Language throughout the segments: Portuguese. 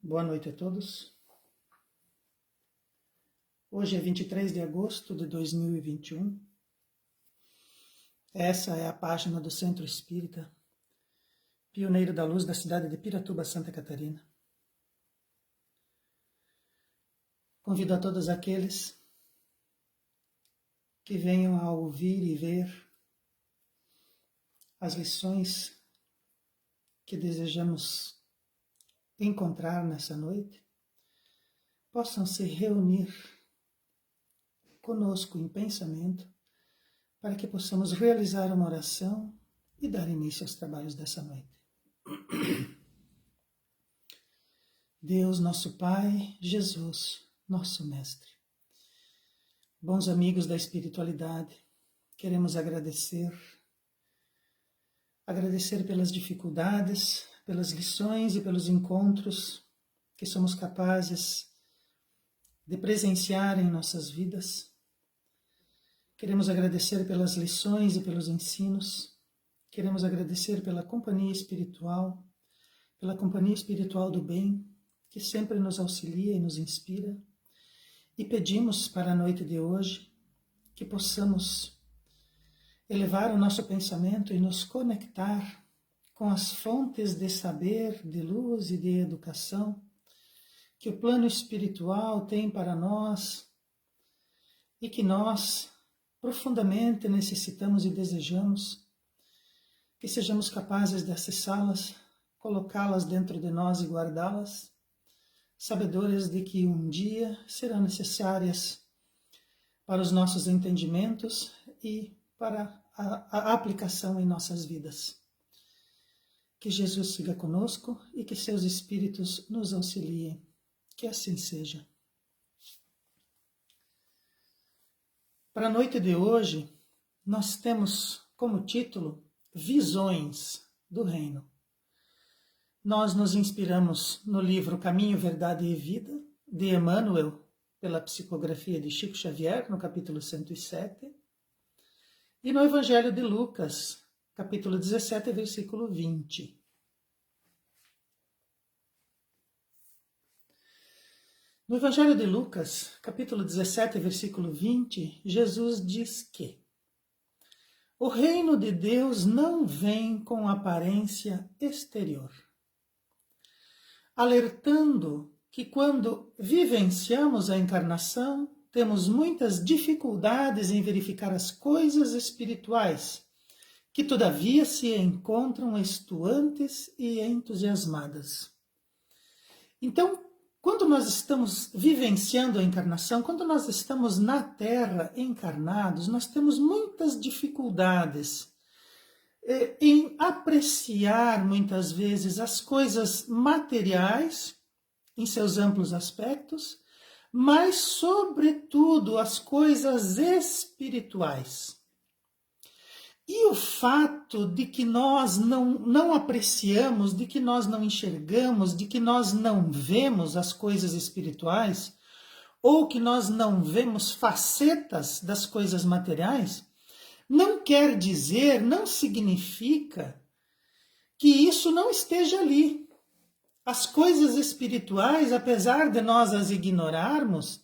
Boa noite a todos. Hoje é 23 de agosto de 2021. Essa é a página do Centro Espírita Pioneiro da Luz da cidade de Piratuba, Santa Catarina. Convido a todos aqueles que venham a ouvir e ver as lições que desejamos encontrar nessa noite, possam se reunir conosco em pensamento para que possamos realizar uma oração e dar início aos trabalhos dessa noite. Deus, nosso Pai, Jesus, nosso Mestre, bons amigos da espiritualidade, queremos agradecer pelas dificuldades, pelas lições e pelos encontros que somos capazes de presenciar em nossas vidas. Queremos agradecer pelas lições e pelos ensinos. Queremos agradecer pela companhia espiritual do bem, que sempre nos auxilia e nos inspira. E pedimos para a noite de hoje que possamos elevar o nosso pensamento e nos conectar com as fontes de saber, de luz e de educação que o plano espiritual tem para nós e que nós profundamente necessitamos e desejamos, que sejamos capazes de acessá-las, colocá-las dentro de nós e guardá-las, sabedores de que um dia serão necessárias para os nossos entendimentos e para a aplicação em nossas vidas. Que Jesus siga conosco e que seus espíritos nos auxiliem. Que assim seja. Para a noite de hoje, nós temos como título Visões do Reino. Nós nos inspiramos no livro Caminho, Verdade e Vida, de Emmanuel, pela psicografia de Chico Xavier, no capítulo 107, e no Evangelho de Lucas, capítulo 17, versículo 20. No Evangelho de Lucas, capítulo 17, versículo 20, Jesus diz que o reino de Deus não vem com aparência exterior, alertando que quando vivenciamos a encarnação, temos muitas dificuldades em verificar as coisas espirituais, que todavia se encontram estuantes e entusiasmadas. Então, quando nós estamos vivenciando a encarnação, quando nós estamos na Terra encarnados, nós temos muitas dificuldades em apreciar muitas vezes as coisas materiais em seus amplos aspectos, mas sobretudo as coisas espirituais. E o fato de que nós não apreciamos, de que nós não enxergamos, de que nós não vemos as coisas espirituais, ou que nós não vemos facetas das coisas materiais, não quer dizer, não significa que isso não esteja ali. As coisas espirituais, apesar de nós as ignorarmos,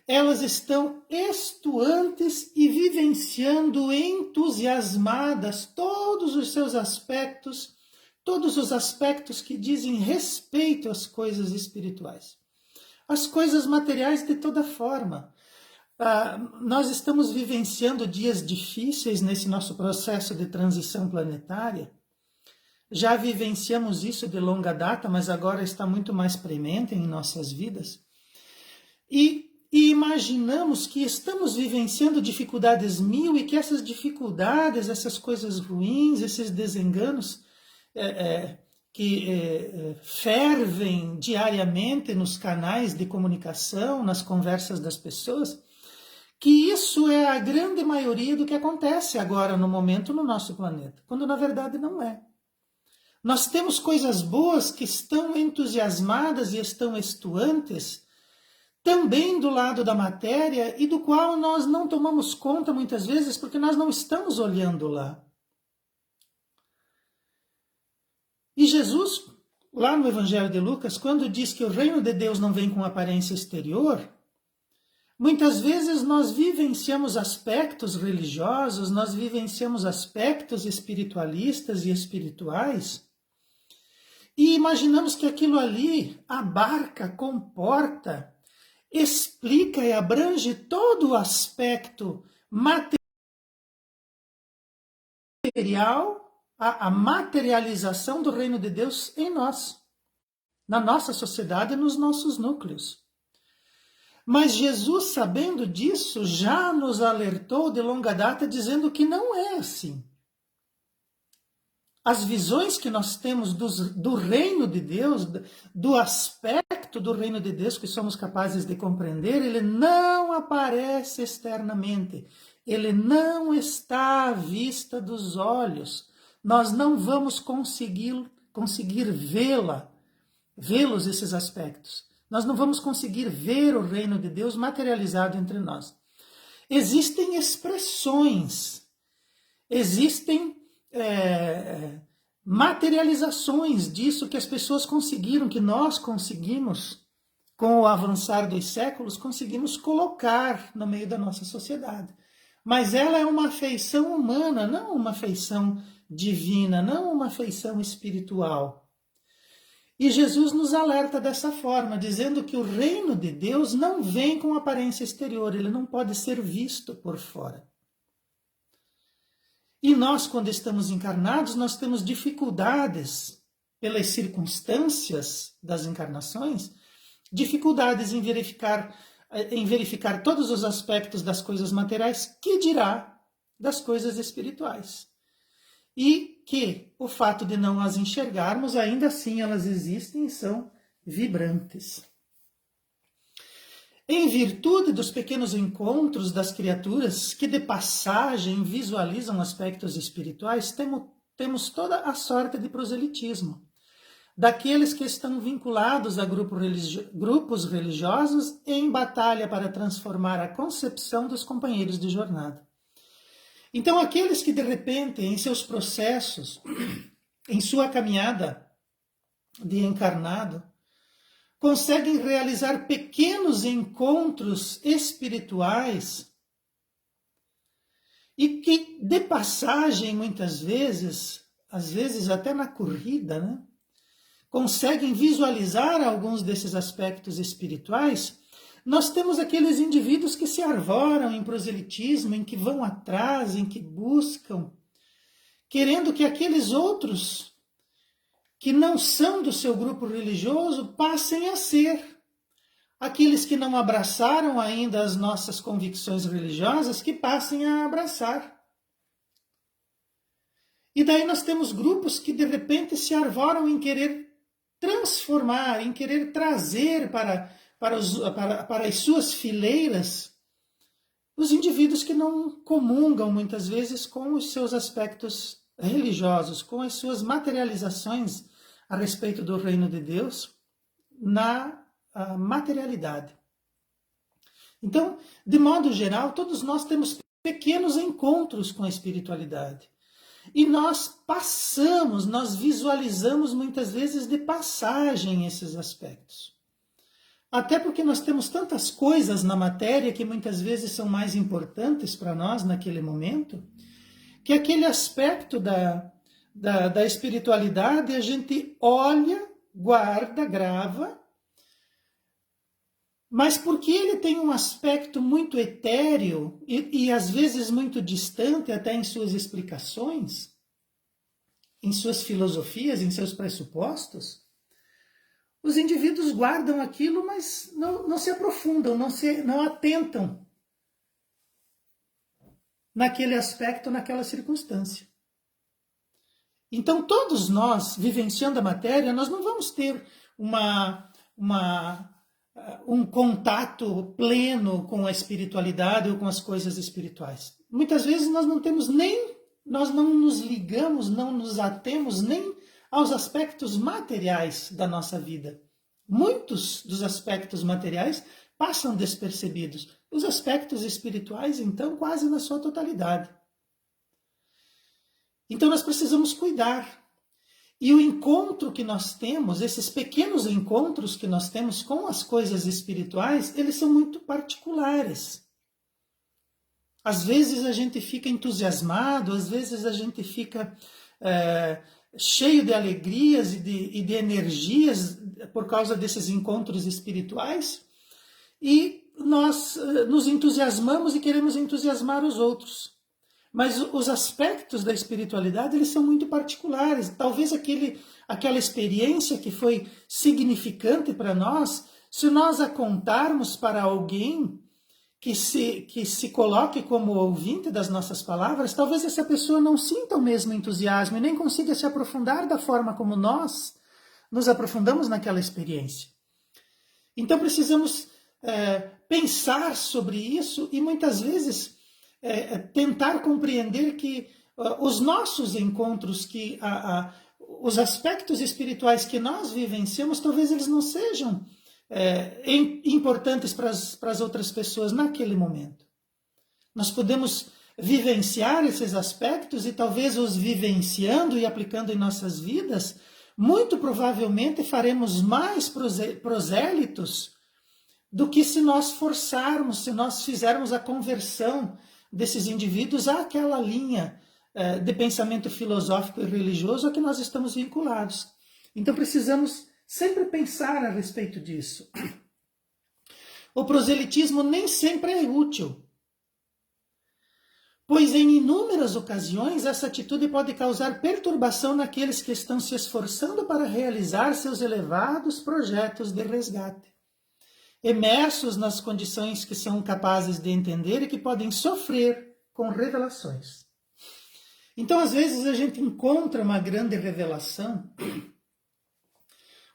elas estão estuantes e vivenciando entusiasmadas todos os seus aspectos, todos os aspectos que dizem respeito às coisas espirituais. As coisas materiais de toda forma. Nós estamos vivenciando dias difíceis nesse nosso processo de transição planetária. Já vivenciamos isso de longa data, mas agora está muito mais premente em nossas vidas. E imaginamos que estamos vivenciando dificuldades mil e que essas dificuldades, essas coisas ruins, esses desenganos que fervem diariamente nos canais de comunicação, nas conversas das pessoas, que isso é a grande maioria do que acontece agora no momento no nosso planeta, quando na verdade não é. Nós temos coisas boas que estão entusiasmadas e estão estuantes, também do lado da matéria e do qual nós não tomamos conta muitas vezes porque nós não estamos olhando lá. E Jesus lá no Evangelho de Lucas, quando diz que o reino de Deus não vem com aparência exterior, muitas vezes nós vivenciamos aspectos religiosos, nós vivenciamos aspectos espiritualistas e espirituais, e imaginamos que aquilo ali abarca, comporta, explica e abrange todo o aspecto material, a materialização do reino de Deus em nós, na nossa sociedade e nos nossos núcleos. Mas Jesus, sabendo disso, já nos alertou de longa data, dizendo que não é assim. As visões que nós temos do reino de Deus, do aspecto do reino de Deus que somos capazes de compreender, ele não aparece externamente. Ele não está à vista dos olhos. Nós não vamos conseguir vê-los esses aspectos. Nós não vamos conseguir ver o reino de Deus materializado entre nós. Existem expressões, existem materializações disso que as pessoas conseguiram, que nós conseguimos, com o avançar dos séculos, conseguimos colocar no meio da nossa sociedade. Mas ela é uma feição humana, não uma feição divina, não uma feição espiritual. E Jesus nos alerta dessa forma, dizendo que o reino de Deus não vem com aparência exterior, ele não pode ser visto por fora. E nós, quando estamos encarnados, nós temos dificuldades, pelas circunstâncias das encarnações, dificuldades em verificar todos os aspectos das coisas materiais, que dirá das coisas espirituais. E que o fato de não as enxergarmos, ainda assim elas existem e são vibrantes. Em virtude dos pequenos encontros das criaturas que de passagem visualizam aspectos espirituais, temos toda a sorte de proselitismo, daqueles que estão vinculados a grupos religiosos em batalha para transformar a concepção dos companheiros de jornada. Então, aqueles que de repente, em seus processos, em sua caminhada de encarnado, conseguem realizar pequenos encontros espirituais e que, de passagem, muitas vezes, às vezes até na corrida, né, conseguem visualizar alguns desses aspectos espirituais. Nós temos aqueles indivíduos que se arvoram em proselitismo, em que vão atrás, em que buscam, querendo que aqueles outros que não são do seu grupo religioso passem a ser. Aqueles que não abraçaram ainda as nossas convicções religiosas, que passem a abraçar. E daí nós temos grupos que de repente se arvoram em querer transformar, em querer trazer para as suas fileiras os indivíduos que não comungam muitas vezes com os seus aspectos religiosos, com as suas materializações a respeito do reino de Deus na materialidade. Então, de modo geral, todos nós temos pequenos encontros com a espiritualidade. E nós visualizamos muitas vezes de passagem esses aspectos. Até porque nós temos tantas coisas na matéria que muitas vezes são mais importantes para nós naquele momento, que aquele aspecto da espiritualidade a gente olha, guarda, grava, mas porque ele tem um aspecto muito etéreo e às vezes muito distante até em suas explicações, em suas filosofias, em seus pressupostos, os indivíduos guardam aquilo, mas não se aprofundam, não atentam naquele aspecto, naquela circunstância. Então, todos nós, vivenciando a matéria, nós não vamos ter um contato pleno com a espiritualidade ou com as coisas espirituais. Muitas vezes nós não nos ligamos, não nos atemos nem aos aspectos materiais da nossa vida. Muitos dos aspectos materiais passam despercebidos. Os aspectos espirituais, então, quase na sua totalidade. Então nós precisamos cuidar. E o encontro que nós temos, esses pequenos encontros que nós temos com as coisas espirituais, eles são muito particulares. Às vezes a gente fica entusiasmado, às vezes a gente fica cheio de alegrias e de energias por causa desses encontros espirituais, e nós nos entusiasmamos e queremos entusiasmar os outros. Mas os aspectos da espiritualidade, eles são muito particulares. Talvez aquela experiência que foi significante para nós, se nós a contarmos para alguém que se coloque como ouvinte das nossas palavras, talvez essa pessoa não sinta o mesmo entusiasmo e nem consiga se aprofundar da forma como nós nos aprofundamos naquela experiência. Então precisamos pensar sobre isso e muitas vezes tentar compreender que os nossos encontros, que os aspectos espirituais que nós vivenciamos, talvez eles não sejam importantes para as outras pessoas naquele momento. Nós podemos vivenciar esses aspectos e talvez os vivenciando e aplicando em nossas vidas, muito provavelmente faremos mais prosélitos do que se nós forçarmos, se nós fizermos a conversão desses indivíduos àquela linha de pensamento filosófico e religioso a que nós estamos vinculados. Então precisamos sempre pensar a respeito disso. O proselitismo nem sempre é útil, pois em inúmeras ocasiões essa atitude pode causar perturbação naqueles que estão se esforçando para realizar seus elevados projetos de resgate, imersos nas condições que são capazes de entender e que podem sofrer com revelações. Então, às vezes, a gente encontra uma grande revelação,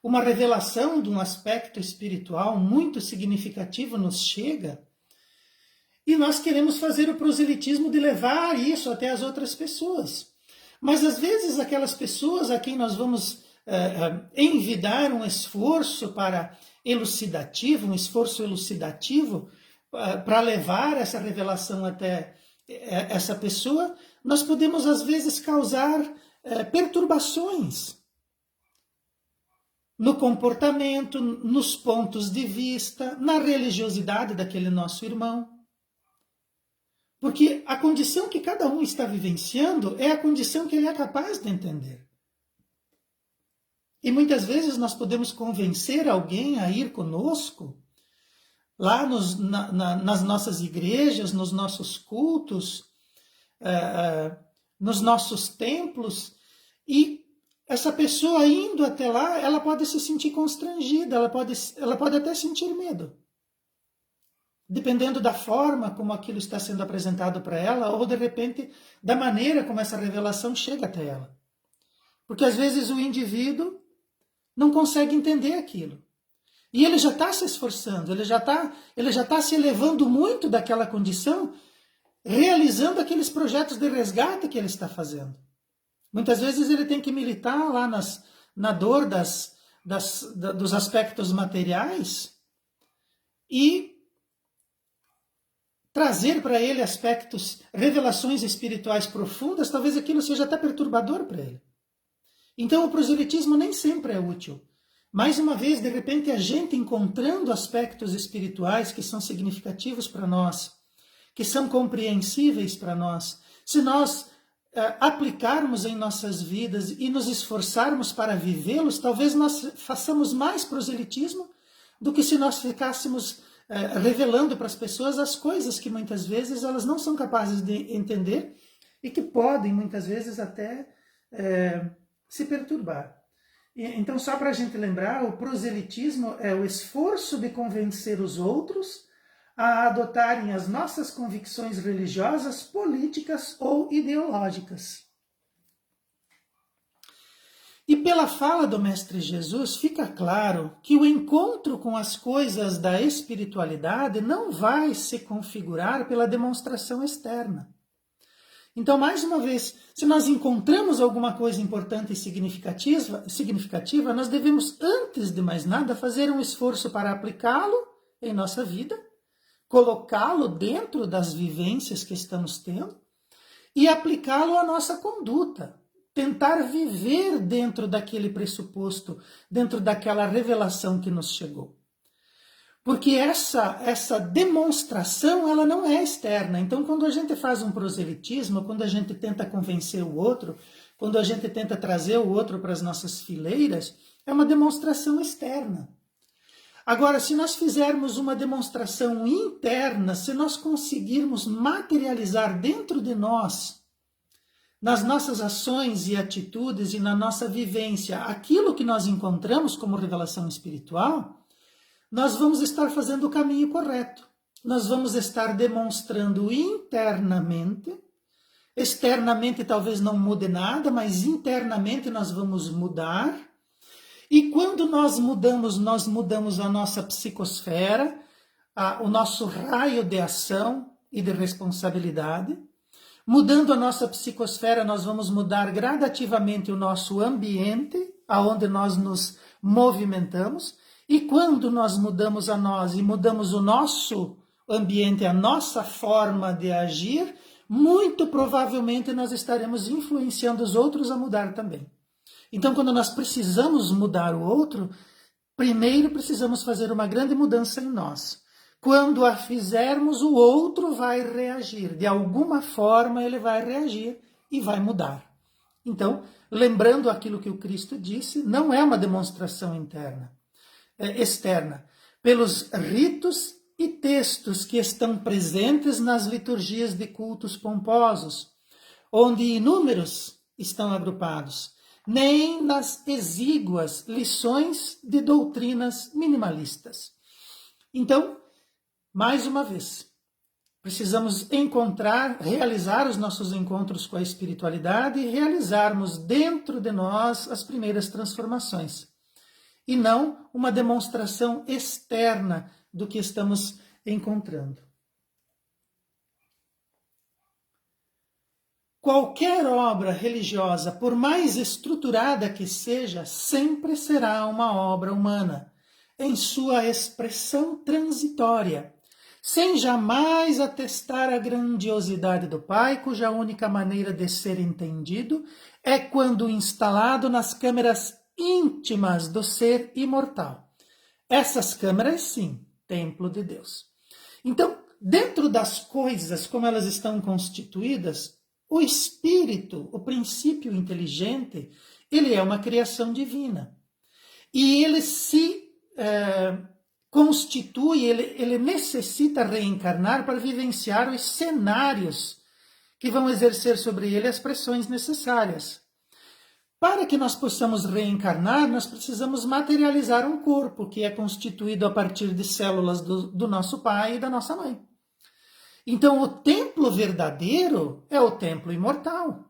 uma revelação de um aspecto espiritual muito significativo nos chega, e nós queremos fazer o proselitismo de levar isso até as outras pessoas. Mas, às vezes, aquelas pessoas a quem nós vamos envidar um esforço elucidativo, um esforço elucidativo para levar essa revelação até essa pessoa, nós podemos às vezes causar perturbações no comportamento, nos pontos de vista, na religiosidade daquele nosso irmão. Porque a condição que cada um está vivenciando é a condição que ele é capaz de entender. E muitas vezes nós podemos convencer alguém a ir conosco, lá nas nossas igrejas, nos nossos cultos, nos nossos templos, e essa pessoa indo até lá, ela pode se sentir constrangida, ela pode até sentir medo. Dependendo da forma como aquilo está sendo apresentado para ela, ou de repente da maneira como essa revelação chega até ela. Porque às vezes o indivíduo não consegue entender aquilo. E ele já está se esforçando, ele já está se elevando muito daquela condição, realizando aqueles projetos de resgate que ele está fazendo. Muitas vezes ele tem que militar lá na dor dos aspectos materiais e trazer para ele revelações espirituais profundas, talvez aquilo seja até perturbador para ele. Então o proselitismo nem sempre é útil. Mais uma vez, de repente, a gente encontrando aspectos espirituais que são significativos para nós, que são compreensíveis para nós, se nós aplicarmos em nossas vidas e nos esforçarmos para vivê-los, talvez nós façamos mais proselitismo do que se nós ficássemos revelando para as pessoas as coisas que muitas vezes elas não são capazes de entender e que podem muitas vezes até se perturbar. Então, só para a gente lembrar, o proselitismo é o esforço de convencer os outros a adotarem as nossas convicções religiosas, políticas ou ideológicas. E pela fala do Mestre Jesus, fica claro que o encontro com as coisas da espiritualidade não vai se configurar pela demonstração externa. Então, mais uma vez, se nós encontramos alguma coisa importante e significativa, nós devemos, antes de mais nada, fazer um esforço para aplicá-lo em nossa vida, colocá-lo dentro das vivências que estamos tendo e aplicá-lo à nossa conduta, tentar viver dentro daquele pressuposto, dentro daquela revelação que nos chegou. Porque essa demonstração, ela não é externa. Então, quando a gente faz um proselitismo, quando a gente tenta convencer o outro, quando a gente tenta trazer o outro para as nossas fileiras, é uma demonstração externa. Agora, se nós fizermos uma demonstração interna, se nós conseguirmos materializar dentro de nós, nas nossas ações e atitudes e na nossa vivência, aquilo que nós encontramos como revelação espiritual, nós vamos estar fazendo o caminho correto. Nós vamos estar demonstrando internamente, externamente talvez não mude nada, mas internamente nós vamos mudar. E quando nós mudamos a nossa psicosfera, o nosso raio de ação e de responsabilidade. Mudando a nossa psicosfera, nós vamos mudar gradativamente o nosso ambiente, aonde nós nos movimentamos. E quando nós mudamos a nós e mudamos o nosso ambiente, a nossa forma de agir, muito provavelmente nós estaremos influenciando os outros a mudar também. Então, quando nós precisamos mudar o outro, primeiro precisamos fazer uma grande mudança em nós. Quando a fizermos, o outro vai reagir. De alguma forma ele vai reagir e vai mudar. Então, lembrando aquilo que o Cristo disse, não é uma demonstração externa. Pelos ritos e textos que estão presentes nas liturgias de cultos pomposos, onde inúmeros estão agrupados, nem nas exíguas lições de doutrinas minimalistas. Então, mais uma vez, precisamos realizar os nossos encontros com a espiritualidade e realizarmos dentro de nós as primeiras transformações. E não uma demonstração externa do que estamos encontrando. Qualquer obra religiosa, por mais estruturada que seja, sempre será uma obra humana, em sua expressão transitória, sem jamais atestar a grandiosidade do Pai, cuja única maneira de ser entendido é quando instalado nas câmeras íntimas do ser imortal. Essas câmeras, sim, templo de Deus. Então, dentro das coisas como elas estão constituídas, o espírito, o princípio inteligente, ele é uma criação divina. E ele se constitui, ele necessita reencarnar para vivenciar os cenários que vão exercer sobre ele as pressões necessárias. Para que nós possamos reencarnar, nós precisamos materializar um corpo que é constituído a partir de células do nosso pai e da nossa mãe. Então, o templo verdadeiro é o templo imortal.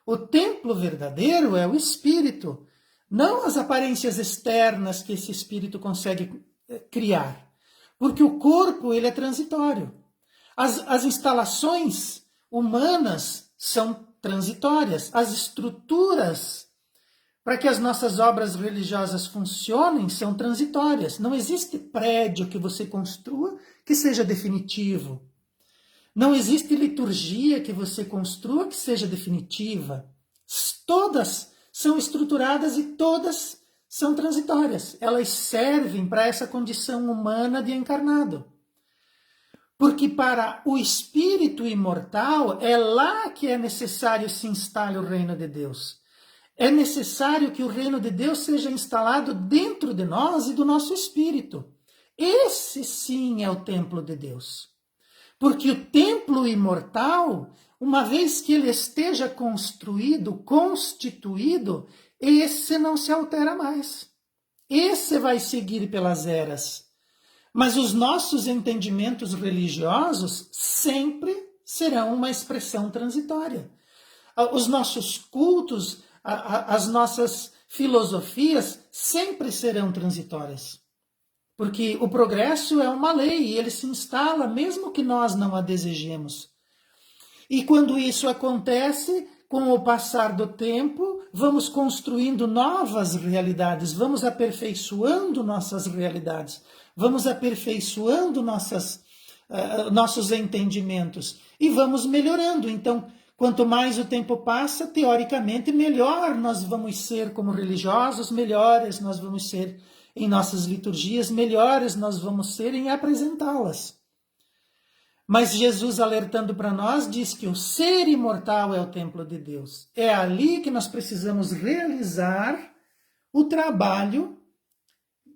O templo verdadeiro é o espírito, não as aparências externas que esse espírito consegue criar. Porque o corpo, ele é transitório. As instalações humanas são transitórias. As estruturas para que as nossas obras religiosas funcionem são transitórias. Não existe prédio que você construa que seja definitivo. Não existe liturgia que você construa que seja definitiva. Todas são estruturadas e todas são transitórias. Elas servem para essa condição humana de encarnado. Porque para o espírito imortal é lá que é necessário se instale o reino de Deus. É necessário que o reino de Deus seja instalado dentro de nós e do nosso espírito. Esse sim é o templo de Deus. Porque o templo imortal, uma vez que ele esteja construído, constituído, esse não se altera mais. Esse vai seguir pelas eras. Mas os nossos entendimentos religiosos sempre serão uma expressão transitória. Os nossos cultos, as nossas filosofias sempre serão transitórias. Porque o progresso é uma lei e ele se instala mesmo que nós não a desejemos. E quando isso acontece, com o passar do tempo, vamos construindo novas realidades, vamos aperfeiçoando nossas realidades, vamos aperfeiçoando nossos entendimentos e vamos melhorando. Então, Quanto mais o tempo passa, teoricamente, melhor nós vamos ser como religiosos, melhores nós vamos ser em nossas liturgias, melhores nós vamos ser em apresentá-las. Mas Jesus, alertando para nós, diz que o ser imortal é o templo de Deus. É ali que nós precisamos realizar o trabalho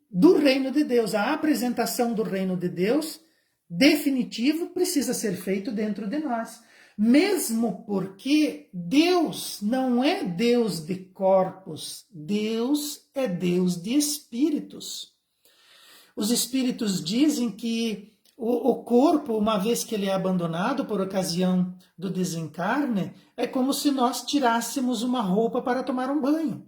do reino de Deus. A apresentação do reino de Deus, definitivo, precisa ser feito dentro de nós. Mesmo porque Deus não é Deus de corpos, Deus é Deus de espíritos. Os espíritos dizem que o corpo, uma vez que ele é abandonado por ocasião do desencarne, é como se nós tirássemos uma roupa para tomar um banho.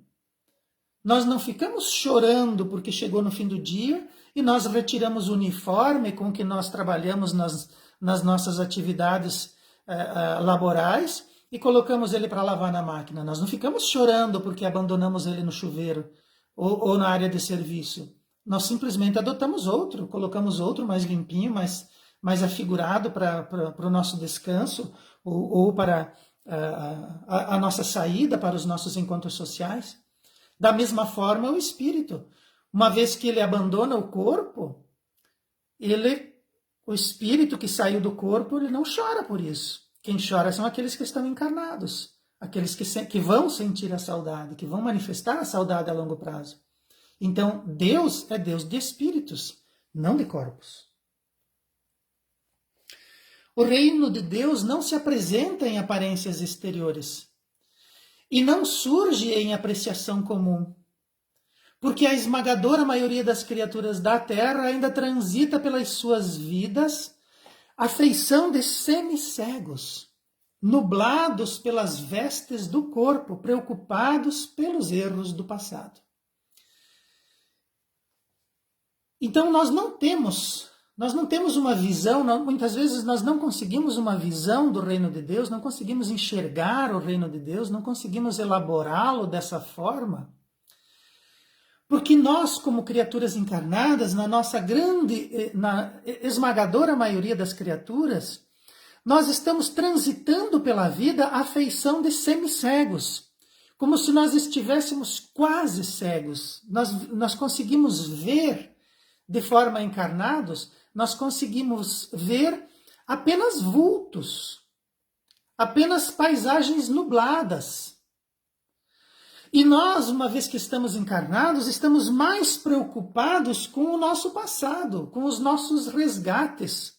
Nós não ficamos chorando porque chegou no fim do dia e nós retiramos o uniforme com que nós trabalhamos nas nossas atividades laborais e colocamos ele para lavar na máquina. Nós não ficamos chorando porque abandonamos ele no chuveiro ou na área de serviço. Nós simplesmente adotamos outro, colocamos outro mais limpinho, mais afigurado para o nosso descanso ou para a nossa saída para os nossos encontros sociais. Da mesma forma, o espírito, uma vez que ele abandona o corpo, o espírito que saiu do corpo, ele não chora por isso. Quem chora são aqueles que estão encarnados, aqueles que vão sentir a saudade, que vão manifestar a saudade a longo prazo. Então, Deus é Deus de espíritos, não de corpos. O reino de Deus não se apresenta em aparências exteriores e não surge em apreciação comum, porque a esmagadora maioria das criaturas da Terra ainda transita pelas suas vidas a feição de semicegos, nublados pelas vestes do corpo, preocupados pelos erros do passado. Então nós não temos uma visão, muitas vezes nós não conseguimos uma visão do reino de Deus, não conseguimos enxergar o reino de Deus, não conseguimos elaborá-lo dessa forma, porque nós, como criaturas encarnadas, na esmagadora maioria das criaturas, nós estamos transitando pela vida a feição de semicegos, como se nós estivéssemos quase cegos. Nós conseguimos ver de forma encarnados, nós conseguimos ver apenas vultos, apenas paisagens nubladas. E nós, uma vez que estamos encarnados, estamos mais preocupados com o nosso passado, com os nossos resgates.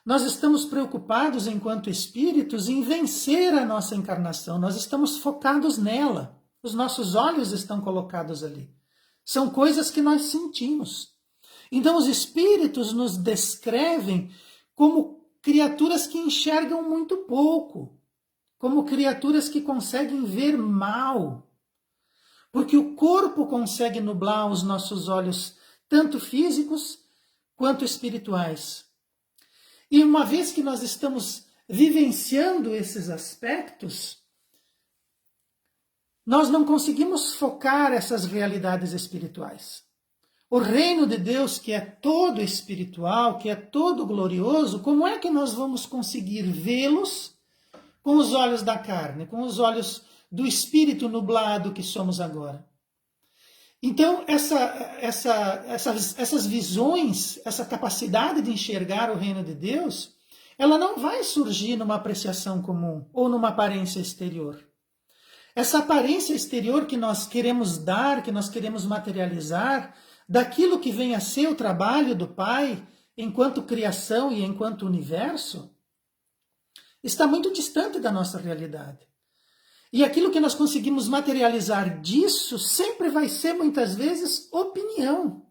Nós estamos preocupados, enquanto espíritos, em vencer a nossa encarnação. Nós estamos focados nela. Os nossos olhos estão colocados ali. São coisas que nós sentimos. Então, os espíritos nos descrevem como criaturas que enxergam muito pouco, como criaturas que conseguem ver mal, porque o corpo consegue nublar os nossos olhos, tanto físicos quanto espirituais. E uma vez que nós estamos vivenciando esses aspectos, nós não conseguimos focar essas realidades espirituais. O reino de Deus, que é todo espiritual, que é todo glorioso, como é que nós vamos conseguir vê-los com os olhos da carne, com os olhos do espírito nublado que somos agora? Então, essas visões, essa capacidade de enxergar o reino de Deus, ela não vai surgir numa apreciação comum ou numa aparência exterior. Essa aparência exterior que nós queremos dar, que nós queremos materializar, daquilo que vem a ser o trabalho do Pai enquanto criação e enquanto universo, está muito distante da nossa realidade. E aquilo que nós conseguimos materializar disso sempre vai ser, muitas vezes, opinião.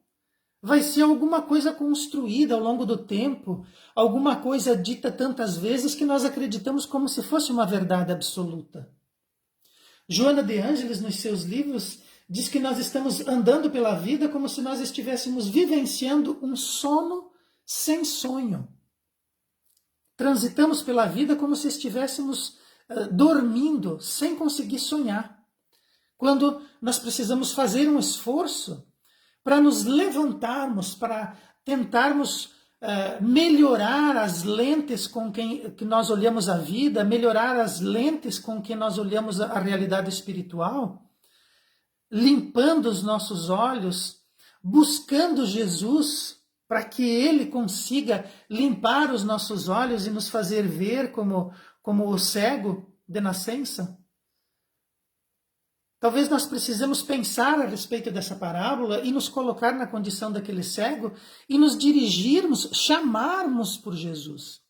Vai ser alguma coisa construída ao longo do tempo, alguma coisa dita tantas vezes que nós acreditamos como se fosse uma verdade absoluta. Joana de Ângeles, nos seus livros, diz que nós estamos andando pela vida como se nós estivéssemos vivenciando um sono sem sonho. Transitamos pela vida como se estivéssemos dormindo, sem conseguir sonhar. Quando nós precisamos fazer um esforço para nos levantarmos, para tentarmos melhorar as lentes com que nós olhamos a vida, melhorar as lentes com que nós olhamos a realidade espiritual, limpando os nossos olhos, buscando Jesus para que Ele consiga limpar os nossos olhos e nos fazer ver como o cego de nascença? Talvez nós precisemos pensar a respeito dessa parábola e nos colocar na condição daquele cego e nos dirigirmos, chamarmos por Jesus.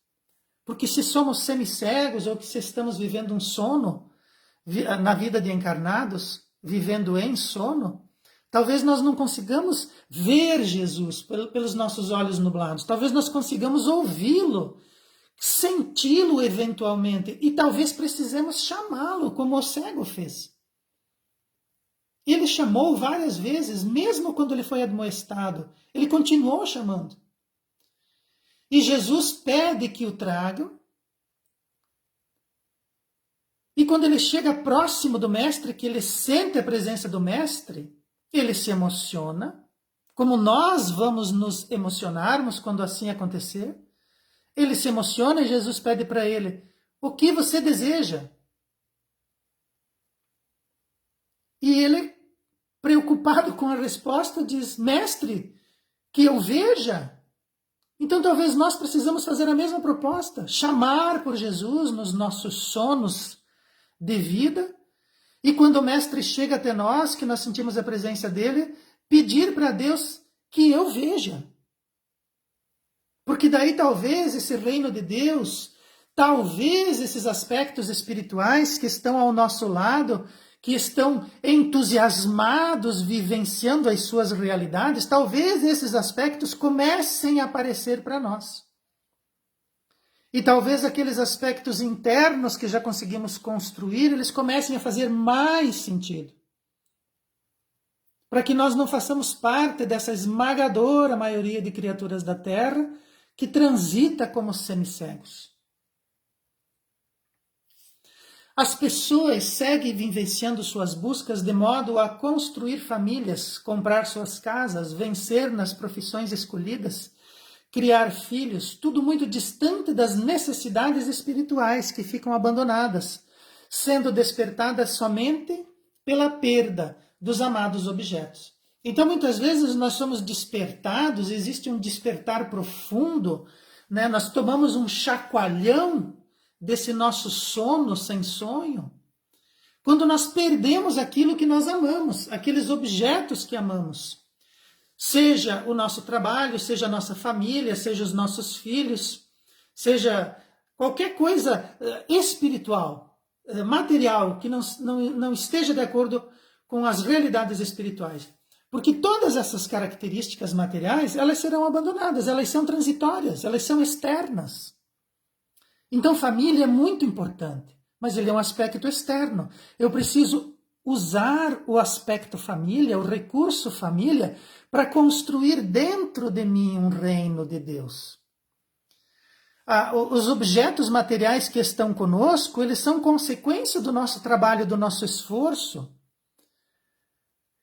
Porque se somos semicegos ou que se estamos vivendo um sono na vida de encarnados, vivendo em sono, talvez nós não consigamos ver Jesus pelos nossos olhos nublados. Talvez nós consigamos ouvi-lo, senti-lo eventualmente, e talvez precisemos chamá-lo, como o cego fez. Ele chamou várias vezes, mesmo quando ele foi admoestado. Ele continuou chamando. E Jesus pede que o tragam. E quando ele chega próximo do mestre, que ele sente a presença do mestre, ele se emociona, como nós vamos nos emocionarmos quando assim acontecer. Ele se emociona e Jesus pede para ele: o que você deseja? E ele, preocupado com a resposta, diz: mestre, que eu veja. Então talvez nós precisamos fazer a mesma proposta, chamar por Jesus nos nossos sonos de vida, e quando o mestre chega até nós, que nós sentimos a presença dele, pedir para Deus que eu veja. Porque daí talvez esse reino de Deus, talvez esses aspectos espirituais que estão ao nosso lado, que estão entusiasmados vivenciando as suas realidades, talvez esses aspectos comecem a aparecer para nós. E talvez aqueles aspectos internos que já conseguimos construir, eles comecem a fazer mais sentido. Para que nós não façamos parte dessa esmagadora maioria de criaturas da Terra que transita como semicegos. As pessoas seguem vivenciando suas buscas de modo a construir famílias, comprar suas casas, vencer nas profissões escolhidas, criar filhos, tudo muito distante das necessidades espirituais que ficam abandonadas, sendo despertadas somente pela perda dos amados objetos. Então, muitas vezes nós somos despertados, existe um despertar profundo, né? Nós tomamos um chacoalhão desse nosso sono sem sonho, quando nós perdemos aquilo que nós amamos, aqueles objetos que amamos. Seja o nosso trabalho, seja a nossa família, seja os nossos filhos, seja qualquer coisa espiritual, material, que não esteja de acordo com as realidades espirituais. Porque todas essas características materiais, elas serão abandonadas, elas são transitórias, elas são externas. Então, família é muito importante, mas ele é um aspecto externo. Eu preciso usar o aspecto família, o recurso família, para construir dentro de mim um reino de Deus. Os objetos materiais que estão conosco, eles são consequência do nosso trabalho, do nosso esforço.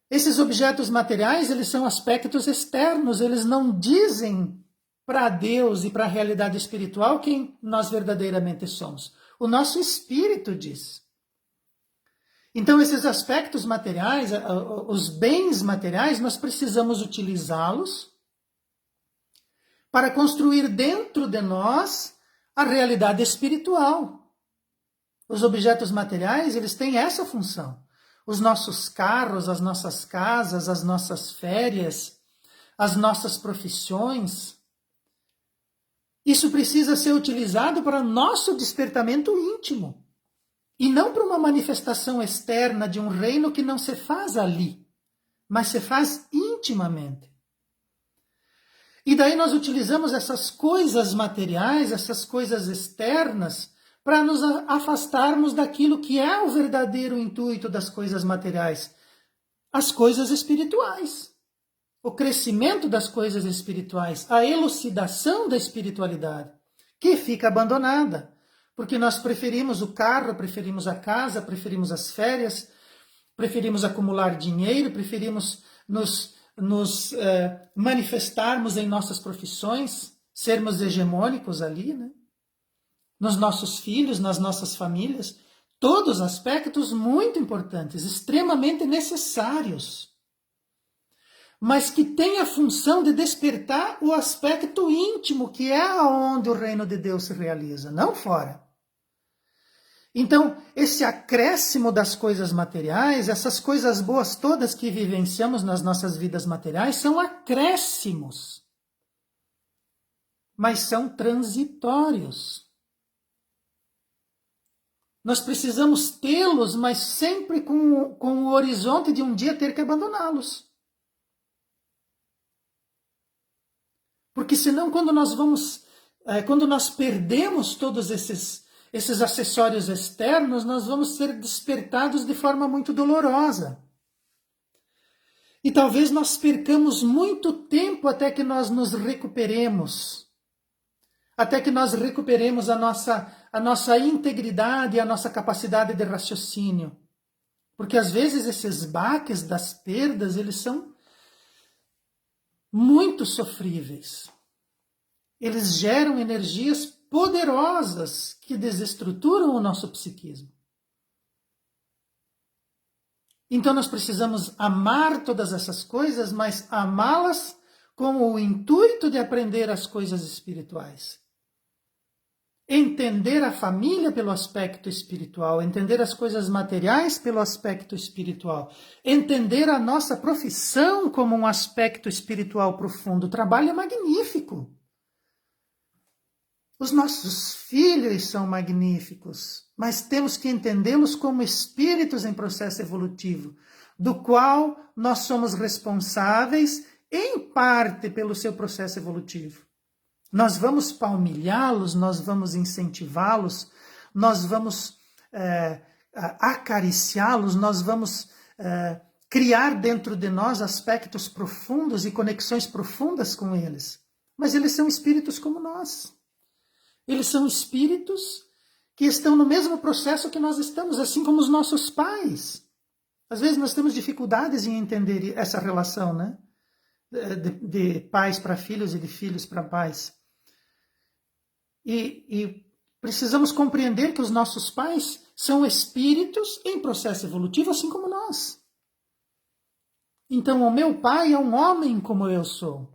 Esses objetos materiais, eles são aspectos externos, eles não dizem para Deus e para a realidade espiritual quem nós verdadeiramente somos. O nosso espírito diz. Então, esses aspectos materiais, os bens materiais, nós precisamos utilizá-los para construir dentro de nós a realidade espiritual. Os objetos materiais, eles têm essa função. Os nossos carros, as nossas casas, as nossas férias, as nossas profissões. Isso precisa ser utilizado para nosso despertamento íntimo. E não para uma manifestação externa de um reino que não se faz ali, mas se faz intimamente. E daí nós utilizamos essas coisas materiais, essas coisas externas, para nos afastarmos daquilo que é o verdadeiro intuito das coisas materiais, as coisas espirituais. O crescimento das coisas espirituais, a elucidação da espiritualidade, que fica abandonada. Porque nós preferimos o carro, preferimos a casa, preferimos as férias, preferimos acumular dinheiro, preferimos nos manifestarmos em nossas profissões, sermos hegemônicos ali, né? Nos nossos filhos, nas nossas famílias, todos aspectos muito importantes, extremamente necessários, mas que têm a função de despertar o aspecto íntimo, que é onde o reino de Deus se realiza, não fora. Então, esse acréscimo das coisas materiais, essas coisas boas todas que vivenciamos nas nossas vidas materiais, são acréscimos, mas são transitórios. Nós precisamos tê-los, mas sempre com o horizonte de um dia ter que abandoná-los. Porque senão, quando nós perdemos todos esses acessórios externos, nós vamos ser despertados de forma muito dolorosa. E talvez nós percamos muito tempo até que nós nos recuperemos. Até que nós recuperemos a nossa integridade e a nossa capacidade de raciocínio. Porque às vezes esses baques das perdas, eles são muito sofríveis. Eles geram energias poderosas que desestruturam o nosso psiquismo. Então nós precisamos amar todas essas coisas, mas amá-las com o intuito de aprender as coisas espirituais. Entender a família pelo aspecto espiritual, entender as coisas materiais pelo aspecto espiritual, entender a nossa profissão como um aspecto espiritual profundo. O trabalho é magnífico. Os nossos filhos são magníficos, mas temos que entendê-los como espíritos em processo evolutivo, do qual nós somos responsáveis, em parte, pelo seu processo evolutivo. Nós vamos palmilhá-los, nós vamos incentivá-los, nós vamos acariciá-los, nós vamos criar dentro de nós aspectos profundos e conexões profundas com eles. Mas eles são espíritos como nós. Eles são espíritos que estão no mesmo processo que nós estamos, assim como os nossos pais. Às vezes nós temos dificuldades em entender essa relação, né? De pais para filhos e de filhos para pais. E precisamos compreender que os nossos pais são espíritos em processo evolutivo, assim como nós. Então, o meu pai é um homem como eu sou.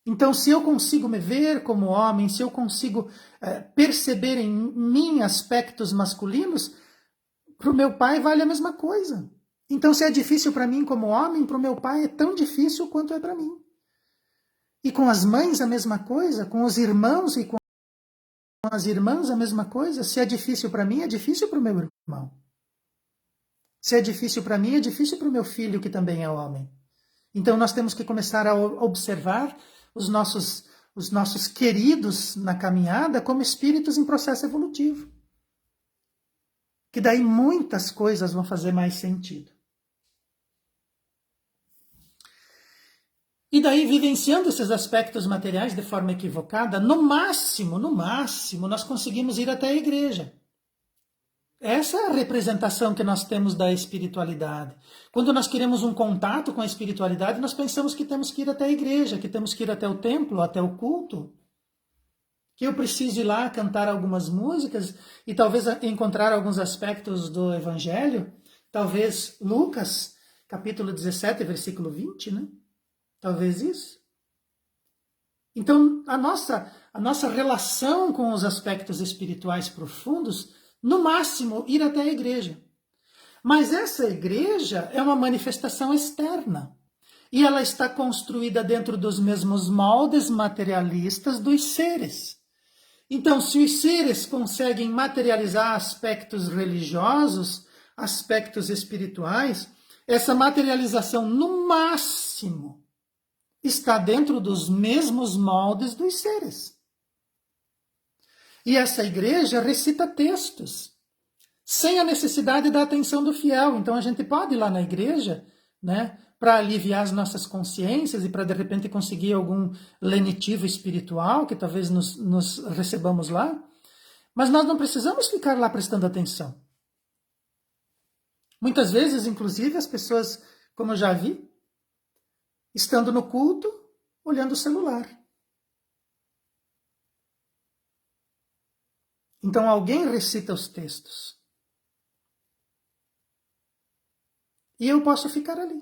Então, se eu consigo me ver como homem, se eu consigo perceber em mim aspectos masculinos, para o meu pai vale a mesma coisa. Então, se é difícil para mim como homem, para o meu pai é tão difícil quanto é para mim. E com as mães a mesma coisa, com os irmãos e com as irmãs a mesma coisa. Se é difícil para mim, é difícil para o meu irmão. Se é difícil para mim, é difícil para o meu filho, que também é homem. Então, nós temos que começar a observar os nossos queridos na caminhada como espíritos em processo evolutivo. Que daí muitas coisas vão fazer mais sentido. E daí, vivenciando esses aspectos materiais de forma equivocada, no máximo, nós conseguimos ir até a igreja. Essa é a representação que nós temos da espiritualidade. Quando nós queremos um contato com a espiritualidade, nós pensamos que temos que ir até a igreja, que temos que ir até o templo, até o culto, que eu preciso ir lá cantar algumas músicas e talvez encontrar alguns aspectos do Evangelho, talvez Lucas, capítulo 17, versículo 20, né? Talvez isso. Então, a nossa relação com os aspectos espirituais profundos, no máximo, ir até a igreja. Mas essa igreja é uma manifestação externa. E ela está construída dentro dos mesmos moldes materialistas dos seres. Então, se os seres conseguem materializar aspectos religiosos, aspectos espirituais, essa materialização, no máximo, está dentro dos mesmos moldes dos seres. E essa igreja recita textos, sem a necessidade da atenção do fiel. Então a gente pode ir lá na igreja, né, para aliviar as nossas consciências e para de repente conseguir algum lenitivo espiritual que talvez nos recebamos lá. Mas nós não precisamos ficar lá prestando atenção. Muitas vezes, inclusive, as pessoas, como eu já vi, estando no culto, olhando o celular. Então alguém recita os textos. E eu posso ficar ali,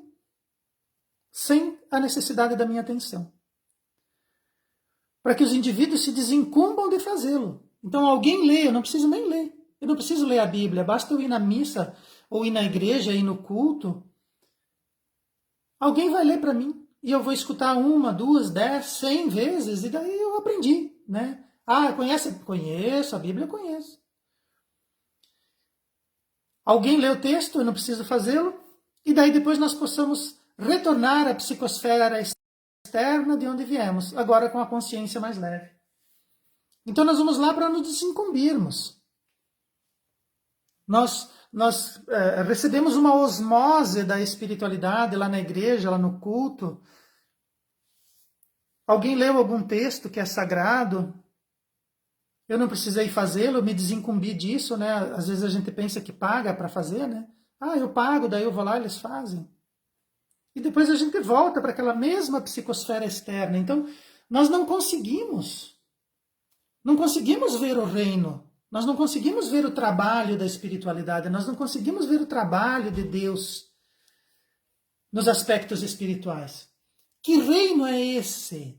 sem a necessidade da minha atenção. Para que os indivíduos se desincumbam de fazê-lo. Então alguém lê, eu não preciso nem ler. Eu não preciso ler a Bíblia, basta eu ir na missa, ou ir na igreja, ir no culto. Alguém vai ler para mim. E eu vou escutar 1, 2, 10, 100 vezes, e daí eu aprendi, né? Ah, conhece? Conheço, a Bíblia eu conheço. Alguém lê o texto, eu não preciso fazê-lo, e daí depois nós possamos retornar à psicosfera externa de onde viemos, agora com a consciência mais leve. Então nós vamos lá para nos desincumbirmos. Nós recebemos uma osmose da espiritualidade lá na igreja, lá no culto. Alguém leu algum texto que é sagrado, eu não precisei fazê-lo, eu me desincumbi disso, né? Às vezes a gente pensa que paga para fazer, né? Ah, eu pago, daí eu vou lá e eles fazem. E depois a gente volta para aquela mesma psicosfera externa. Então, nós não conseguimos ver o reino, nós não conseguimos ver o trabalho da espiritualidade, nós não conseguimos ver o trabalho de Deus nos aspectos espirituais. Que reino é esse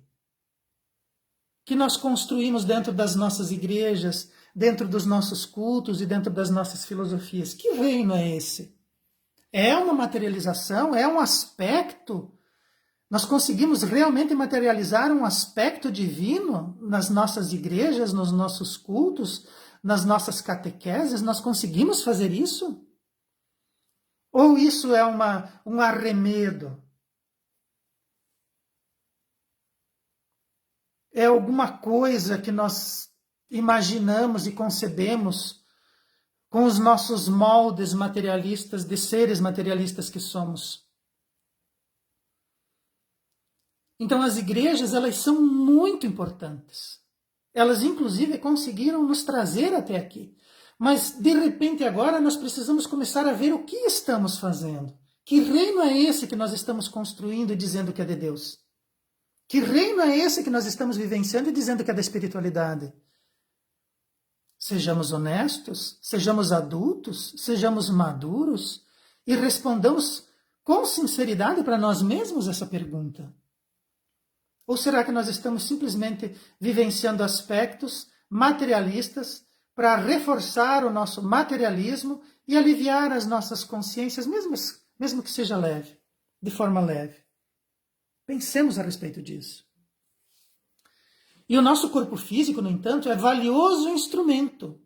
que nós construímos dentro das nossas igrejas, dentro dos nossos cultos e dentro das nossas filosofias? Que reino é esse? É uma materialização? É um aspecto? Nós conseguimos realmente materializar um aspecto divino nas nossas igrejas, nos nossos cultos, nas nossas catequeses? Nós conseguimos fazer isso? Ou isso é um arremedo? É alguma coisa que nós imaginamos e concebemos com os nossos moldes materialistas, de seres materialistas que somos? Então as igrejas, elas são muito importantes. Elas inclusive conseguiram nos trazer até aqui. Mas de repente agora nós precisamos começar a ver o que estamos fazendo. Que reino é esse que nós estamos construindo e dizendo que é de Deus? Que reino é esse que nós estamos vivenciando e dizendo que é da espiritualidade? Sejamos honestos, sejamos adultos, sejamos maduros e respondamos com sinceridade para nós mesmos essa pergunta. Ou será que nós estamos simplesmente vivenciando aspectos materialistas para reforçar o nosso materialismo e aliviar as nossas consciências, mesmo que seja leve, de forma leve? Pensemos a respeito disso. E o nosso corpo físico, no entanto, é valioso instrumento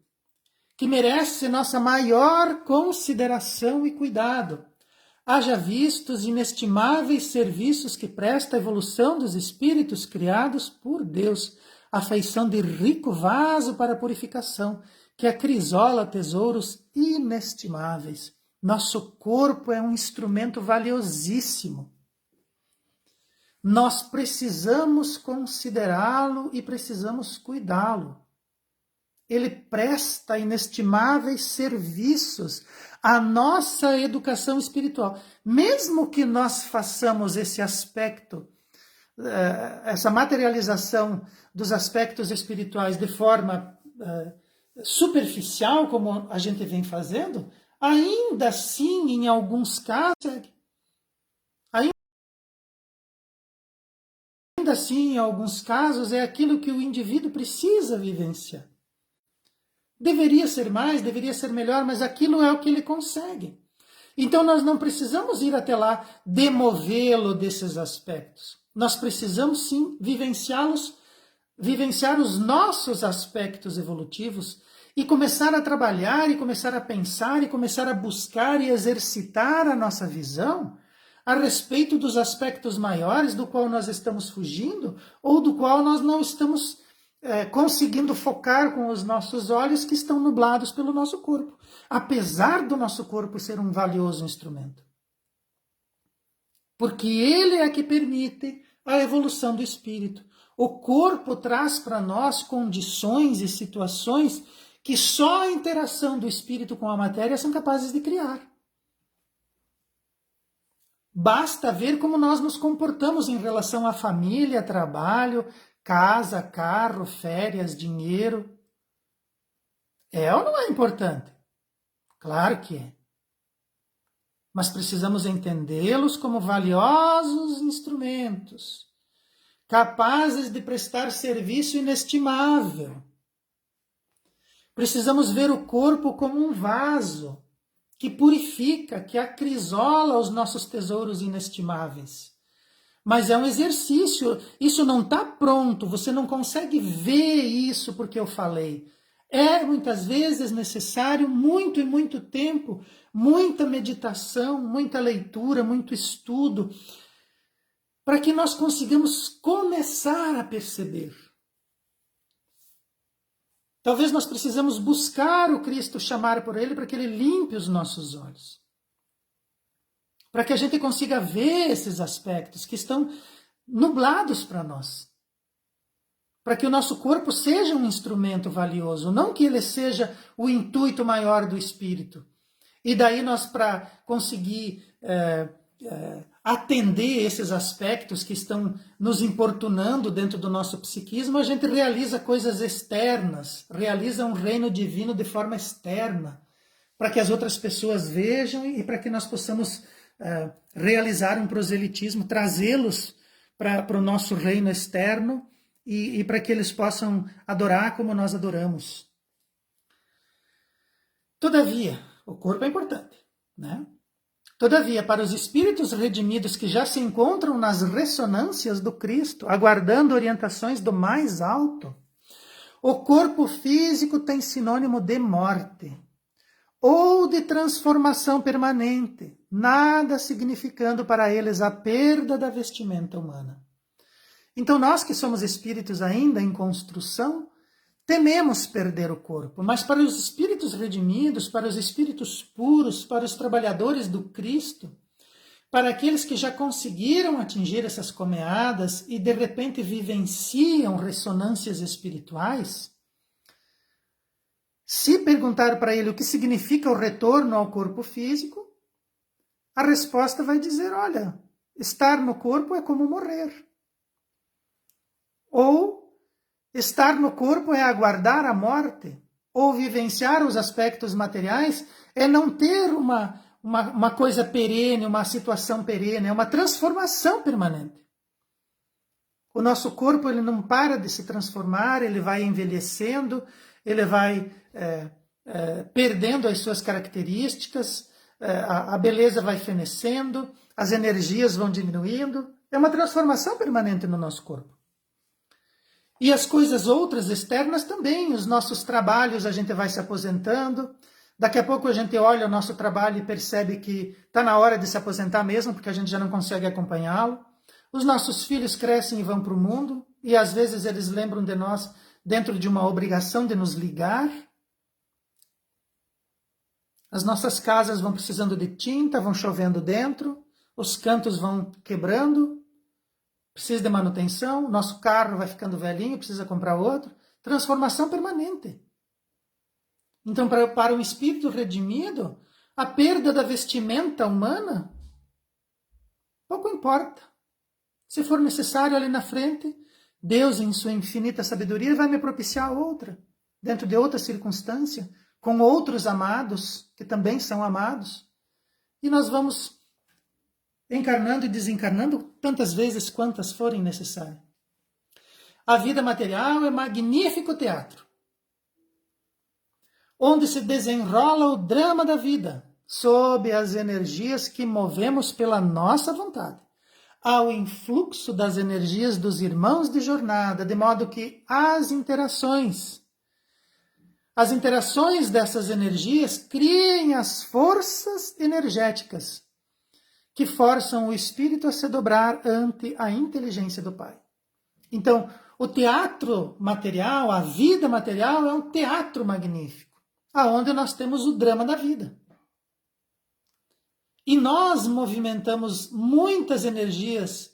que merece nossa maior consideração e cuidado. Haja vistos inestimáveis serviços que presta a evolução dos espíritos criados por Deus, a feição de rico vaso para a purificação, que acrisola tesouros inestimáveis. Nosso corpo é um instrumento valiosíssimo. Nós precisamos considerá-lo e precisamos cuidá-lo. Ele presta inestimáveis serviços à nossa educação espiritual. Mesmo que nós façamos esse aspecto, essa materialização dos aspectos espirituais de forma superficial, como a gente vem fazendo, ainda assim, em alguns casos, é aquilo que o indivíduo precisa vivenciar. Deveria ser mais, deveria ser melhor, mas aquilo é o que ele consegue. Então nós não precisamos ir até lá demovê-lo desses aspectos. Nós precisamos sim vivenciar os nossos aspectos evolutivos e começar a trabalhar, e começar a pensar, e começar a buscar e exercitar a nossa visão a respeito dos aspectos maiores do qual nós estamos fugindo ou do qual nós não estamos conseguindo focar com os nossos olhos que estão nublados pelo nosso corpo, apesar do nosso corpo ser um valioso instrumento. Porque ele é que permite a evolução do espírito. O corpo traz para nós condições e situações que só a interação do espírito com a matéria são capazes de criar. Basta ver como nós nos comportamos em relação à família, trabalho, casa, carro, férias, dinheiro. É ou não é importante? Claro que é. Mas precisamos entendê-los como valiosos instrumentos, capazes de prestar serviço inestimável. Precisamos ver o corpo como um vaso que purifica, que acrisola os nossos tesouros inestimáveis. Mas é um exercício, isso não está pronto, você não consegue ver isso porque eu falei. É muitas vezes necessário muito e muito tempo, muita meditação, muita leitura, muito estudo, para que nós consigamos começar a perceber. Talvez nós precisamos buscar o Cristo, chamar por Ele, para que Ele limpe os nossos olhos. Para que a gente consiga ver esses aspectos que estão nublados para nós. Para que o nosso corpo seja um instrumento valioso, não que ele seja o intuito maior do Espírito. E daí nós, para conseguir atender esses aspectos que estão nos importunando dentro do nosso psiquismo, a gente realiza coisas externas, realiza um reino divino de forma externa, para que as outras pessoas vejam e para que nós possamos realizar um proselitismo, trazê-los para o nosso reino externo e para que eles possam adorar como nós adoramos. Todavia, o corpo é importante, né? Todavia, para os espíritos redimidos que já se encontram nas ressonâncias do Cristo, aguardando orientações do mais alto, o corpo físico tem sinônimo de morte ou de transformação permanente, nada significando para eles a perda da vestimenta humana. Então nós que somos espíritos ainda em construção, tememos perder o corpo, mas para os espíritos redimidos, para os espíritos puros, para os trabalhadores do Cristo, para aqueles que já conseguiram atingir essas comeadas e de repente vivenciam ressonâncias espirituais, se perguntar para ele o que significa o retorno ao corpo físico, a resposta vai dizer, olha, estar no corpo é como morrer. Ou estar no corpo é aguardar a morte, ou vivenciar os aspectos materiais é não ter uma coisa perene, uma situação perene, é uma transformação permanente. O nosso corpo ele não para de se transformar, ele vai envelhecendo, ele vai perdendo as suas características, a beleza vai fenecendo, as energias vão diminuindo, é uma transformação permanente no nosso corpo. E as coisas outras externas também, os nossos trabalhos, a gente vai se aposentando, daqui a pouco a gente olha o nosso trabalho e percebe que está na hora de se aposentar mesmo, porque a gente já não consegue acompanhá-lo. Os nossos filhos crescem e vão para o mundo, e às vezes eles lembram de nós dentro de uma obrigação de nos ligar. As nossas casas vão precisando de tinta, vão chovendo dentro, os cantos vão quebrando, precisa de manutenção, nosso carro vai ficando velhinho, precisa comprar outro. Transformação permanente. Então, para um espírito redimido, a perda da vestimenta humana pouco importa. Se for necessário ali na frente, Deus, em sua infinita sabedoria, vai me propiciar outra, dentro de outra circunstância, com outros amados, que também são amados. E nós vamos encarnando e desencarnando tantas vezes quantas forem necessárias. A vida material é magnífico teatro, onde se desenrola o drama da vida, sob as energias que movemos pela nossa vontade, ao influxo das energias dos irmãos de jornada, de modo que as interações dessas energias criem as forças energéticas que forçam o espírito a se dobrar ante a inteligência do Pai. Então, o teatro material, a vida material é um teatro magnífico, aonde nós temos o drama da vida. E nós movimentamos muitas energias,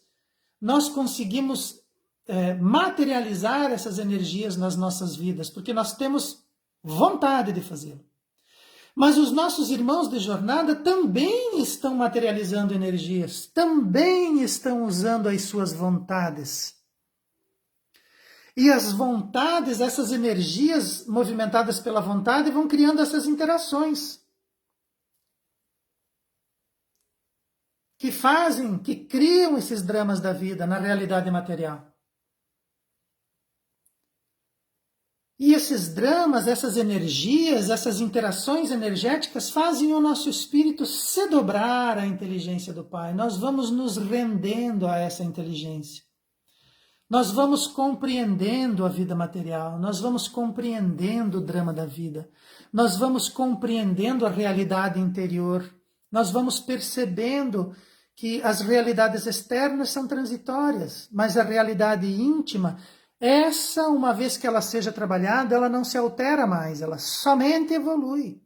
nós conseguimos materializar essas energias nas nossas vidas, porque nós temos vontade de fazê-lo. Mas os nossos irmãos de jornada também estão materializando energias, também estão usando as suas vontades. E as vontades, essas energias movimentadas pela vontade vão criando essas interações que fazem, que criam esses dramas da vida na realidade material. E esses dramas, essas energias, essas interações energéticas fazem o nosso espírito se dobrar à inteligência do Pai. Nós vamos nos rendendo a essa inteligência. Nós vamos compreendendo a vida material, nós vamos compreendendo o drama da vida, nós vamos compreendendo a realidade interior, nós vamos percebendo que as realidades externas são transitórias, mas a realidade íntima, essa, uma vez que ela seja trabalhada, ela não se altera mais, ela somente evolui,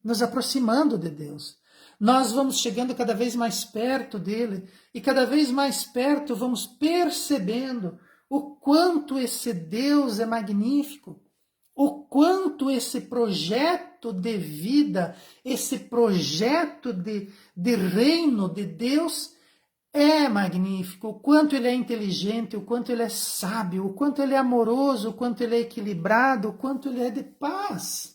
nos aproximando de Deus. Nós vamos chegando cada vez mais perto dele e cada vez mais perto vamos percebendo o quanto esse Deus é magnífico, o quanto esse projeto de vida, esse projeto de reino de Deus é magnífico, o quanto ele é inteligente, o quanto ele é sábio, o quanto ele é amoroso, o quanto ele é equilibrado, o quanto ele é de paz.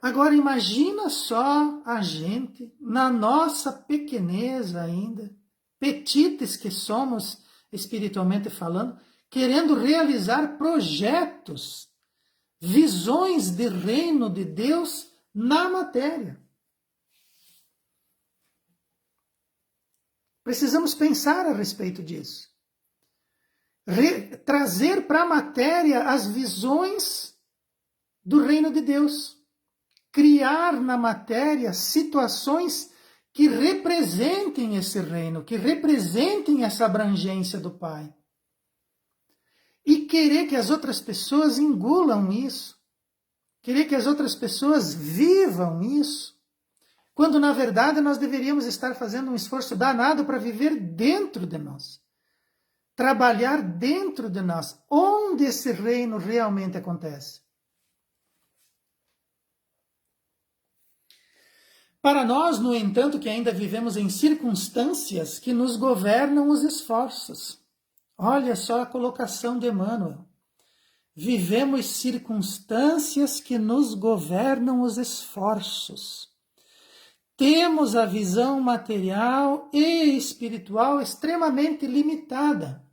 Agora imagina só a gente, na nossa pequenez ainda, petites que somos espiritualmente falando, querendo realizar projetos, visões de reino de Deus na matéria. Precisamos pensar a respeito disso. Trazer para a matéria as visões do reino de Deus. Criar na matéria situações que representem esse reino, que representem essa abrangência do Pai. E querer que as outras pessoas engulam isso. Querer que as outras pessoas vivam isso. Quando, na verdade, nós deveríamos estar fazendo um esforço danado para viver dentro de nós. Trabalhar dentro de nós, onde esse reino realmente acontece. Para nós, no entanto, que ainda vivemos em circunstâncias que nos governam os esforços. Olha só a colocação de Emmanuel. Vivemos circunstâncias que nos governam os esforços. Temos a visão material e espiritual extremamente limitada.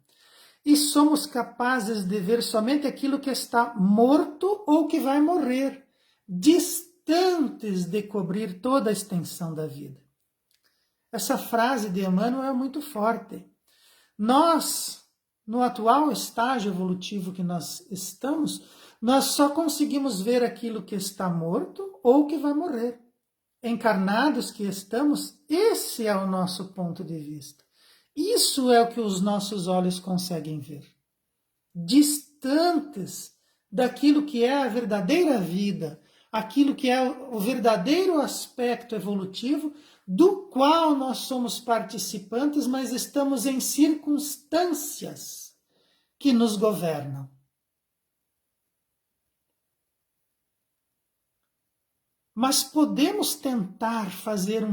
E somos capazes de ver somente aquilo que está morto ou que vai morrer. Distantes de cobrir toda a extensão da vida. Essa frase de Emmanuel é muito forte. Nós, no atual estágio evolutivo que nós estamos, nós só conseguimos ver aquilo que está morto ou que vai morrer. Encarnados que estamos, esse é o nosso ponto de vista. Isso é o que os nossos olhos conseguem ver. Distantes daquilo que é a verdadeira vida, aquilo que é o verdadeiro aspecto evolutivo, do qual nós somos participantes, mas estamos em circunstâncias que nos governam. Mas podemos tentar fazer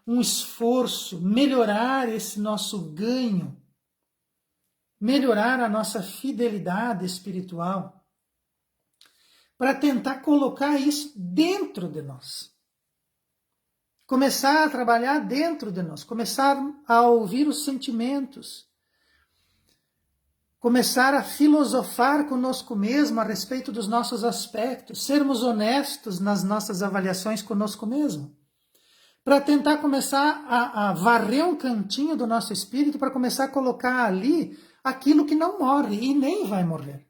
um esforço, melhorar esse nosso ganho, melhorar a nossa fidelidade espiritual, para tentar colocar isso dentro de nós. Começar a trabalhar dentro de nós, começar a ouvir os sentimentos, começar a filosofar conosco mesmo a respeito dos nossos aspectos, sermos honestos nas nossas avaliações conosco mesmo, para tentar começar a varrer um cantinho do nosso espírito, para começar a colocar ali aquilo que não morre e nem vai morrer.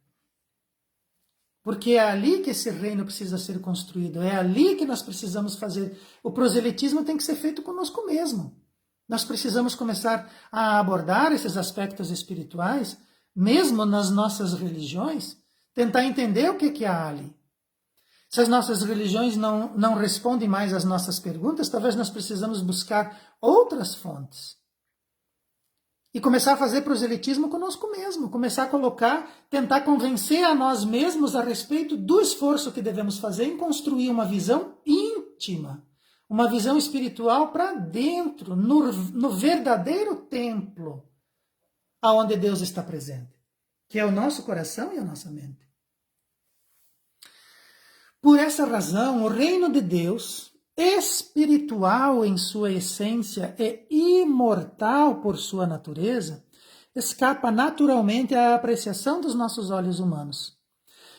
Porque é ali que esse reino precisa ser construído, é ali que nós precisamos fazer. O proselitismo tem que ser feito conosco mesmo. Nós precisamos começar a abordar esses aspectos espirituais, mesmo nas nossas religiões, tentar entender o que há ali. Se as nossas religiões não respondem mais às nossas perguntas, talvez nós precisamos buscar outras fontes. E começar a fazer proselitismo conosco mesmo, começar a tentar convencer a nós mesmos a respeito do esforço que devemos fazer em construir uma visão íntima, uma visão espiritual para dentro, no verdadeiro templo aonde Deus está presente, que é o nosso coração e a nossa mente. Por essa razão, o reino de Deus, espiritual em sua essência e imortal por sua natureza, escapa naturalmente à apreciação dos nossos olhos humanos.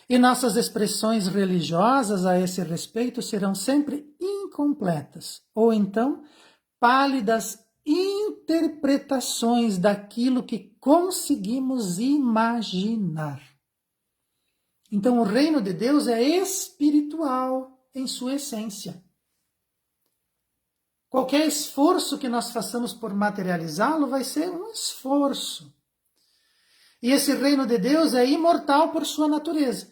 E nossas expressões religiosas a esse respeito serão sempre incompletas, ou então pálidas interpretações daquilo que conseguimos imaginar. Então, o reino de Deus é espiritual em sua essência. Qualquer esforço que nós façamos por materializá-lo vai ser um esforço. E esse reino de Deus é imortal por sua natureza.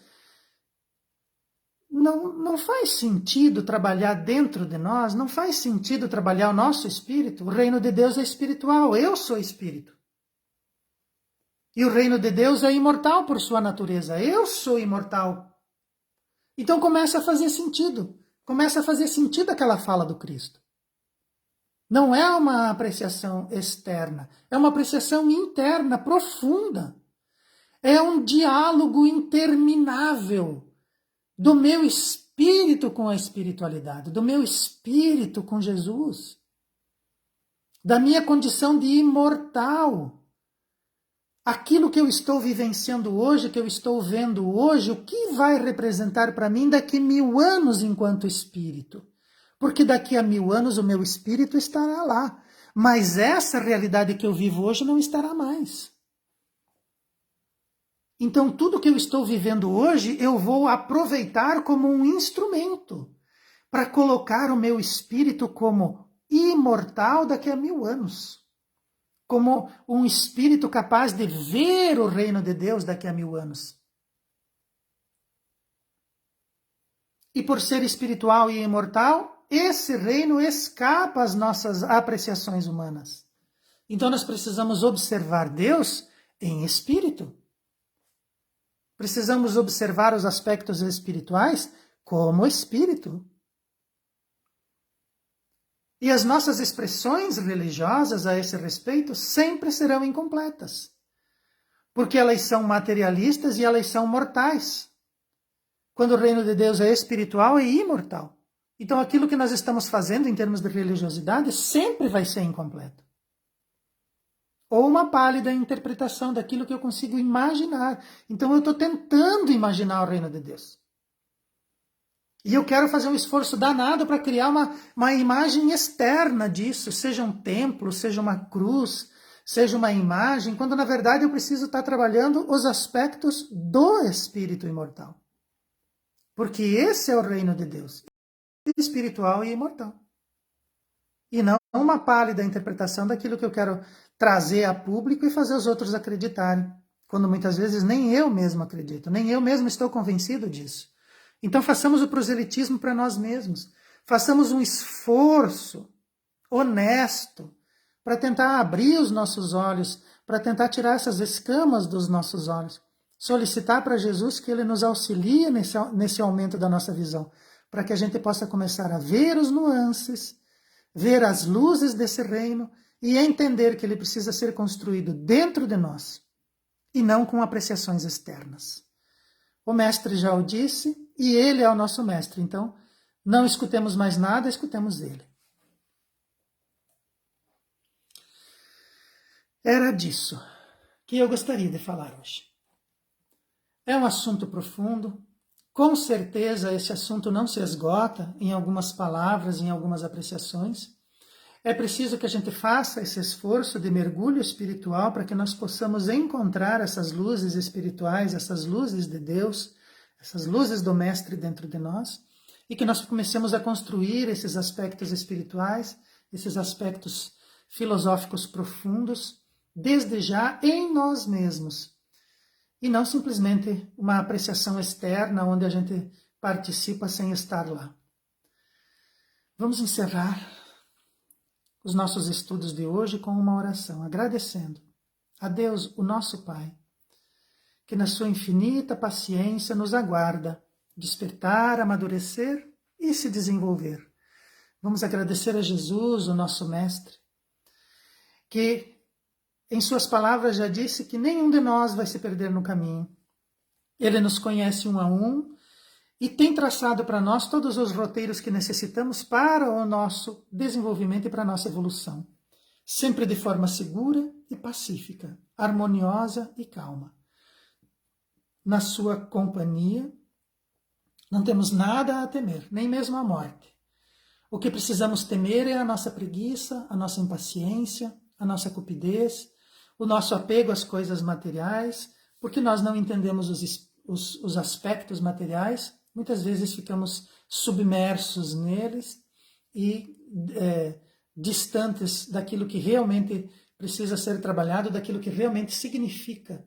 Não faz sentido trabalhar dentro de nós, não faz sentido trabalhar o nosso espírito. O reino de Deus é espiritual, eu sou espírito. E o reino de Deus é imortal por sua natureza, eu sou imortal. Então começa a fazer sentido aquela fala do Cristo. Não é uma apreciação externa, é uma apreciação interna, profunda. É um diálogo interminável do meu espírito com a espiritualidade, do meu espírito com Jesus, da minha condição de imortal. Aquilo que eu estou vivenciando hoje, que eu estou vendo hoje, o que vai representar para mim daqui 1000 anos enquanto espírito? Porque daqui a 1000 anos o meu espírito estará lá, mas essa realidade que eu vivo hoje não estará mais. Então, tudo que eu estou vivendo hoje, eu vou aproveitar como um instrumento para colocar o meu espírito como imortal daqui a 1000 anos. Como um espírito capaz de ver o reino de Deus daqui a 1000 anos. E por ser espiritual e imortal, esse reino escapa às nossas apreciações humanas. Então, nós precisamos observar Deus em espírito. Precisamos observar os aspectos espirituais como espírito. E as nossas expressões religiosas a esse respeito sempre serão incompletas, porque elas são materialistas e elas são mortais, quando o reino de Deus é espiritual e imortal. Então aquilo que nós estamos fazendo em termos de religiosidade sempre vai ser incompleto. Ou uma pálida interpretação daquilo que eu consigo imaginar. Então eu estou tentando imaginar o reino de Deus. E eu quero fazer um esforço danado para criar uma imagem externa disso, seja um templo, seja uma cruz, seja uma imagem, quando na verdade eu preciso estar trabalhando os aspectos do espírito imortal. Porque esse é o reino de Deus, espiritual e imortal. E não uma pálida interpretação daquilo que eu quero trazer a público e fazer os outros acreditarem, quando muitas vezes nem eu mesmo acredito, nem eu mesmo estou convencido disso. Então façamos o proselitismo para nós mesmos, façamos um esforço honesto para tentar abrir os nossos olhos, para tentar tirar essas escamas dos nossos olhos, solicitar para Jesus que Ele nos auxilie nesse aumento da nossa visão, para que a gente possa começar a ver os nuances, ver as luzes desse reino e entender que ele precisa ser construído dentro de nós e não com apreciações externas. O mestre já o disse e ele é o nosso mestre, então não escutemos mais nada, escutemos ele. Era disso que eu gostaria de falar hoje. É um assunto profundo, com certeza esse assunto não se esgota em algumas palavras, em algumas apreciações. É preciso que a gente faça esse esforço de mergulho espiritual para que nós possamos encontrar essas luzes espirituais, essas luzes de Deus, essas luzes do Mestre dentro de nós, e que nós comecemos a construir esses aspectos espirituais, esses aspectos filosóficos profundos, desde já em nós mesmos, e não simplesmente uma apreciação externa onde a gente participa sem estar lá. Vamos encerrar os nossos estudos de hoje com uma oração, agradecendo a Deus, o nosso Pai, que na sua infinita paciência nos aguarda despertar, amadurecer e se desenvolver. Vamos agradecer a Jesus, o nosso Mestre, que em suas palavras, já disse que nenhum de nós vai se perder no caminho. Ele nos conhece um a um e tem traçado para nós todos os roteiros que necessitamos para o nosso desenvolvimento e para a nossa evolução. Sempre de forma segura e pacífica, harmoniosa e calma. Na sua companhia, não temos nada a temer, nem mesmo a morte. O que precisamos temer é a nossa preguiça, a nossa impaciência, a nossa cupidez, o nosso apego às coisas materiais, porque nós não entendemos os aspectos materiais, muitas vezes ficamos submersos neles e distantes daquilo que realmente precisa ser trabalhado, daquilo que realmente significa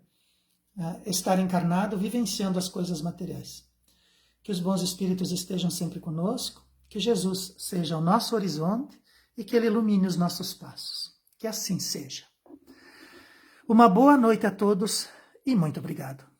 estar encarnado, vivenciando as coisas materiais. Que os bons espíritos estejam sempre conosco, que Jesus seja o nosso horizonte e que Ele ilumine os nossos passos. Que assim seja. Uma boa noite a todos e muito obrigado.